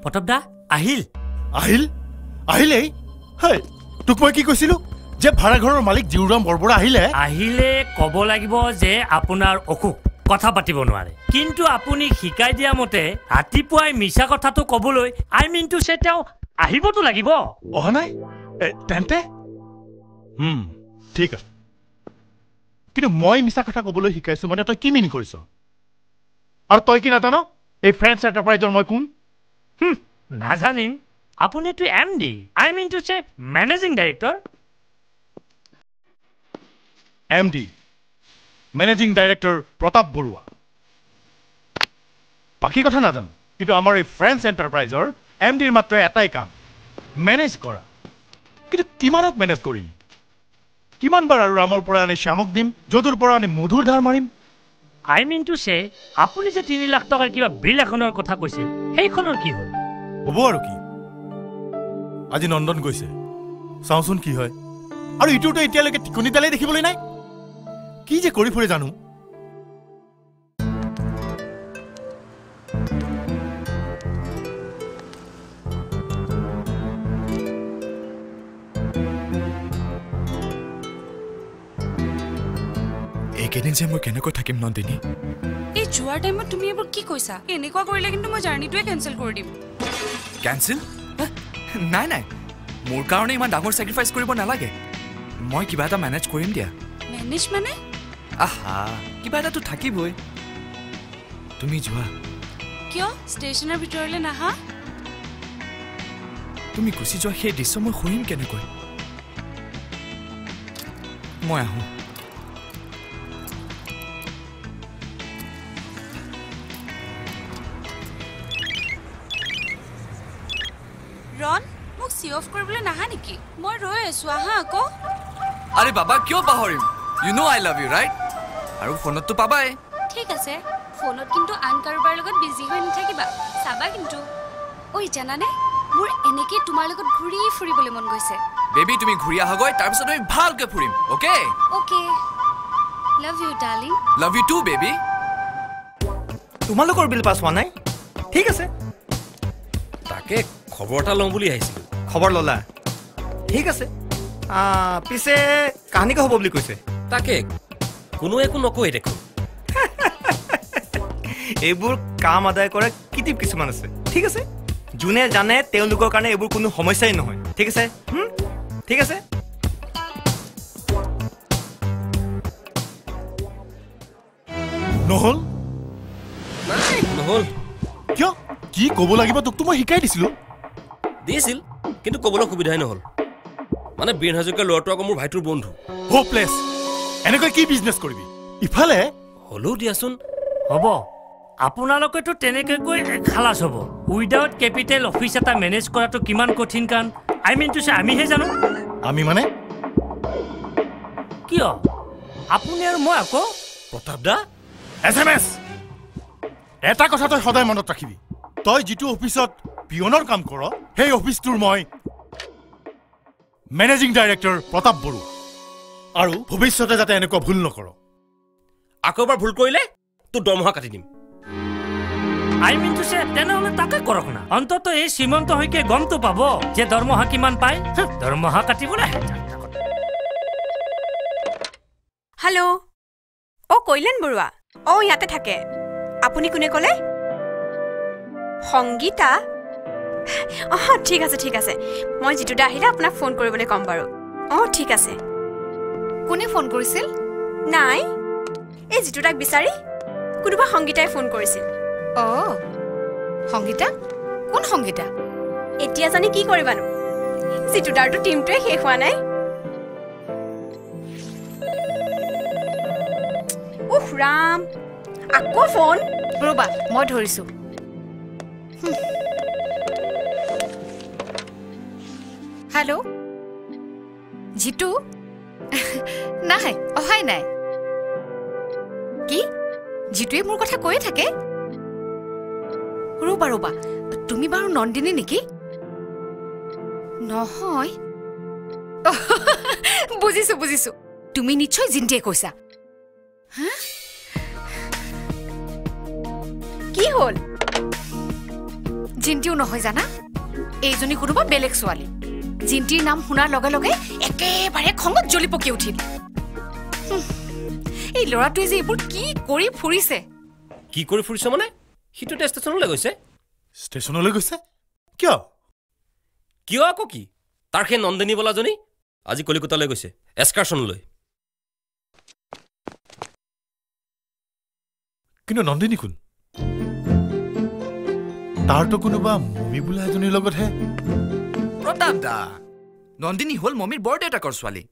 প্ৰতাপ দা আহিল আহিল আহিলেই হেই তোক মই কি কৈছিলো যে ভাড়া ঘৰৰ মালিক জিউৰাম বৰবৰা আহিলে ক'ব লাগিব যে আপোনাৰ অসুখ কথা পাতিব নোৱাৰে কিন্তু আপুনি শিকাই দিয়া মতে ৰাতিপুৱাই মিছা কথাটো ক'বলৈ আই মিন টু সে তেওঁ আহিবতো লাগিব অহা নাই তেন্তে ঠিক আছে কিন্তু মই মিছা কথা ক'বলৈ শিকাইছো মানে তই কি মিনি কৰিছ আৰু তই কি নাজান এই ফ্ৰেন্স এণ্টাৰপ্ৰাইজৰ মই কোন নাজানিম আপুনিতো MD I mean to say managing director MD managing director Pratap Baruah বাকী কথা নাজানো কিন্তু আমাৰ এই ফ্ৰেন্স এণ্টাৰপ্ৰাইজৰ MDৰ মাত্ৰ এটাই কাম মেনেজ কৰা কিন্তু কিমানক মেনেজ কৰিম কিমানবাৰ আৰু ৰামৰ পৰা আনি শ্যামক দিম যদুৰ পৰা আনি মধুৰ ধাৰ মাৰিম আই মিন টু সে আপুনি যে 3 লাখ টকাৰ কিবা বিল এখনৰ কথা কৈছিল সেইখনৰ কি হ'ল হ'ব আৰু কি আজি নন্দন গৈছে চাওঁচোন কি হয় আৰু ইটোতো এতিয়ালৈকে টিকনিডালেই দেখিবলৈ নাই কি যে কৰি ফুৰে জানো এইকেইদিন যে মই কেনেকৈ থাকিম নন্দিনী এই যোৱাৰ টাইমত তুমি এইবোৰ কি কৈছা এনেকুৱা কৰিলে কিন্তু মই জাৰ্নিটোৱে কেনচেল কৰি দিম কেনচেল নাই নাই মোৰ কাৰণে ইমান ডাঙৰ চেক্ৰিফাইচ কৰিব নালাগে মই কিবা এটা মেনেজ কৰিম দিয়া মেনেজ মানে আহা কিবা এটাতো থাকিবই তুমি যোৱা কিয় ষ্টেচনৰ ভিতৰলৈ নাহা তুমি গুচি যোৱা সেই দৃশ্য মই শুনিম কেনেকৈ মই আহোঁ ৰন মোক চি অফ কৰিবলৈ নাহা নেকি মই ৰৈ আছো আহা আকৌ আৰে বাবা কিয় পাহৰিম you know I love you right আৰু ফোনততো পাবাই ঠিক আছে ফোনত কিন্তু আন কাৰোবাৰ লগত বিজি হৈ নাথাকিবা চাবা কিন্তু ঐ জানানে মোৰ এনেকৈ তোমাৰ লগত ঘূৰি ফুৰিবলৈ মন গৈছে বেবি তুমি ঘূৰি আহাগৈ তাৰপিছত আমি ভালকৈ ফুৰিম okay okay love you darling love you too baby তোমালোকৰ বিল পাছ হোৱা নাই ঠিক আছে তাকে খবৰ এটা লওঁ বুলি আহিছিলোঁ খবৰ ল'লা ঠিক আছে পিছে কাহিনীকে হ'ব বুলি কৈছে তাকে কোনো একো নকয় দেখোন এইবোৰ কাম আদায় কৰা কিটিপ কিছুমান আছে ঠিক আছে যোনে জানে তেওঁলোকৰ কাৰণে এইবোৰ কোনো সমস্যাই নহয় ঠিক আছে ঠিক আছে নহ'ল নহ'ল কিয় কি ক'ব লাগিব তোকতো মই শিকাই দিছিলোঁ দিছিল কিন্তু ক'বলৈ সুবিধাই নহ'ল মানে বীৰ হাজৰিকাৰ ল'ৰাটো আকৌ মোৰ ভাইটোৰ বন্ধু হোপলেছ এনেকৈ কি বিজনেছ কৰিবি ইফালে হ'লেও দিয়াচোন হ'ব আপোনালোকেতো তেনেকৈ খালাচ হ'ব উইদাউট কেপিটেল অফিচ এটা মেনেজ কৰাটো কিমান কঠিন কাম আই মিন টু সে আমিহে জানো আমি মানে কিয় আপুনি আৰু মই আকৌ প্ৰতাপ দা SMS এটা কথা তই সদায় মনত ৰাখিবি তই যিটো অফিচত পিয়নৰ কাম কৰ সেই অফিচটোৰ মই মেনেজিং ডাইৰেক্টৰ প্ৰতাপ বড়ো আৰু ভৱিষ্যতে যাতে এনেকুৱা ভুল নকৰ আকৌ এবাৰ ভুল কৰিলে তোৰ দৰমহা কাটি দিম আই মিন টু সে তেনেহ'লে তাকে কৰক না অন্তত এই শ্ৰীমন্ত হৈকে গমটো পাব যে দৰমহা কিমান পায় দৰমহা কাটিবলৈ হেল্ল' কৈলেন বৰুৱা ইয়াতে থাকে আপুনি কোনে ক'লে সংগীতা ঠিক আছে ঠিক আছে মই যিটোতে আহিলে আপোনাক ফোন কৰিবলৈ ক'ম বাৰু ঠিক আছে কোনে ফোন কৰিছিল নাই এই যিটোটাক বিচাৰি কোনোবা সংগীতাই ফোন কৰিছিল সংগীতা কোন সংগীতা এতিয়া জানি কি কৰিবানো যিটোটাৰটো টিমটোৱে শেষ হোৱা নাই ৰাম আকৌ ফোন ৰ'বা মই ধৰিছো হেল্ল' জিতু নাই অহাই নাই কি জিতুৱে মোৰ কথা কৈয়ে থাকে ৰ'বা ৰ'বা তুমি বাৰু নন্দিনী নেকি নহয় বুজিছো বুজিছো তুমি নিশ্চয় জিন্টিয়ে কৈছা কি হ'ল জিন্তিও নহয় জানা এইজনী কোনোবা বেলেগ ছোৱালী জিন্তিৰ নাম শুনাৰ লগে লগে একেবাৰে খঙত জ্বলি পকি উঠিল এই ল'ৰাটোৱে যে এইবোৰ কি কৰি ফুৰিছে কি কৰি ফুৰিছে মানে সিটো ষ্টেচনলৈ গৈছে ষ্টেচনলৈ গৈছে কিয় কিয় আকৌ কি তাৰ সেই নন্দিনী বোলাজনী আজি কলিকতালৈ গৈছে এক্সকাৰশ্যনলৈ কিন্তু নন্দিনী কোন তাৰতো কোনোবা মমি বোলা এজনীৰ লগতহে প্ৰতাপ দা নন্দিনী হ'ল মমিৰ বৰ দেউতাকৰ ছোৱালী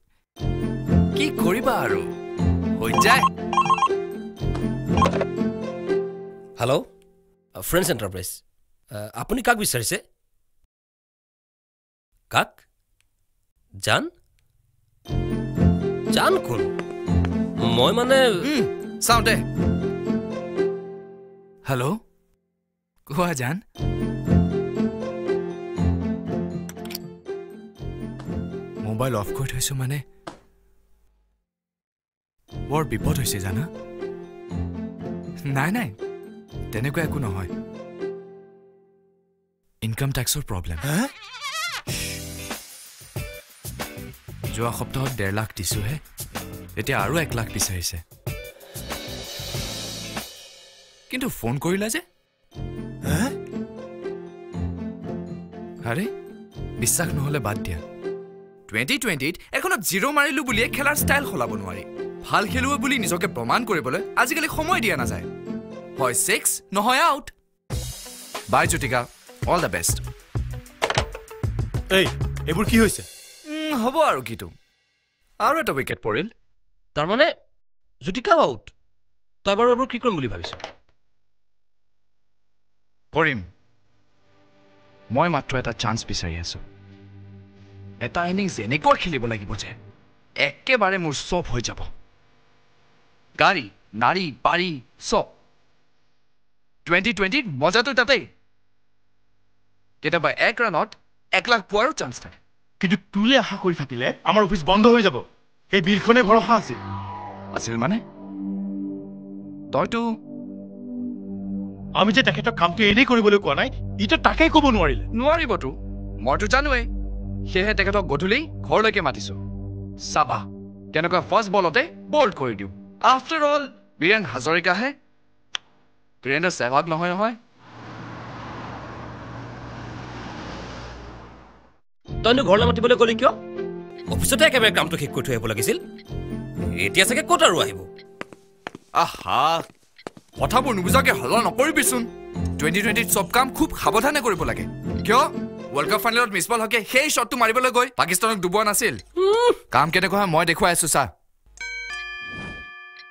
কি কৰিবা আৰু হৈ যায় হেল্ল' ফ্ৰেণ্ডছ এণ্টাৰপ্ৰাইজ আপুনি কাক বিচাৰিছে কাক জান জান কোন মই মানে চাওঁ দে হেল্ল' কোৱা জান মোবাইল অফ কৰি থৈছো মানে বৰ বিপদ হৈছে জানা নাই নাই তেনেকুৱা একো নহয় ইনকাম টেক্সৰ প্ৰব্লেম যোৱা সপ্তাহত 1.5 লাখ দিছোহে এতিয়া আৰু 1 লাখ বিচাৰিছে কিন্তু ফোন কৰিলা যে আৰে বিশ্বাস নহ'লে বাদ দিয়া 2020ত এখনত জিৰ' মাৰিলো বুলিয়ে খেলাৰ ষ্টাইল সলাব নোৱাৰি ভাল খেলুৱৈ বুলি নিজকে প্ৰমাণ কৰিবলৈ আজিকালি সময় দিয়া নাযায় হয় 6 নহয় out bye Jyotika all the best এই এইবোৰ কি হৈছে হ'ব আৰু কিটো আৰু এটা উইকেট পৰিল তাৰমানে জ্যোতিকা আউট তই বাৰু এইবোৰ কি কৰিম বুলি ভাবিছ কৰিম মই মাত্ৰ এটা চান্স বিচাৰি আছো এটা ইনিংছ এনেকৈ খেলিব লাগিব যে একেবাৰে মোৰ চব হৈ যাব গাড়ী নাৰী বাৰী চব 2020 মজাটো তাতেই কেতিয়াবা 1 ৰানত 1 লাখ পোৱাৰো চান্স থাকে কিন্তু তুলে আশা কৰি থাকিলে আমাৰ অফিচ বন্ধ হৈ যাব সেই বীৰখনে ভৰসা আছিল মানে তইতো আমি যে তেখেতক কামটো এনেই কৰিবলৈ কোৱা নাই ইটো তাকেই ক'ব নোৱাৰিবতো মইতো জানোৱেই সেয়েহে তেখেতক গধূলি ঘৰলৈকে মাতিছো চাবা তেনেকুৱা ফাৰ্ষ্ট বলতে বল্ড কৰি দিওঁ আফটাৰ অল বীৰেন হাজৰিকাহে বীৰেন্দ্ৰ সেহৱাগ নহয় তইনো ঘৰলৈ মাতিবলৈ গ'লি কিয় অফিচতে একেবাৰে কামটো শেষ কৰি থৈ আহিব লাগিছিল এতিয়া চাগে ক'ত আৰু আহিব আহা কথাবোৰ নুবুজাকে হলা নকৰিবিচোন 2020 চব কাম খুব সাৱধানে কৰিব লাগে কিয় ৱৰ্ল্ড কাপ ফাইনেলত মিছবল হকে সেই শ্বটটো মাৰিবলৈ গৈ পাকিস্তানক ডুবোৱা নাছিল কাম কেনেকুৱা হয় মই দেখুৱাই আছো চা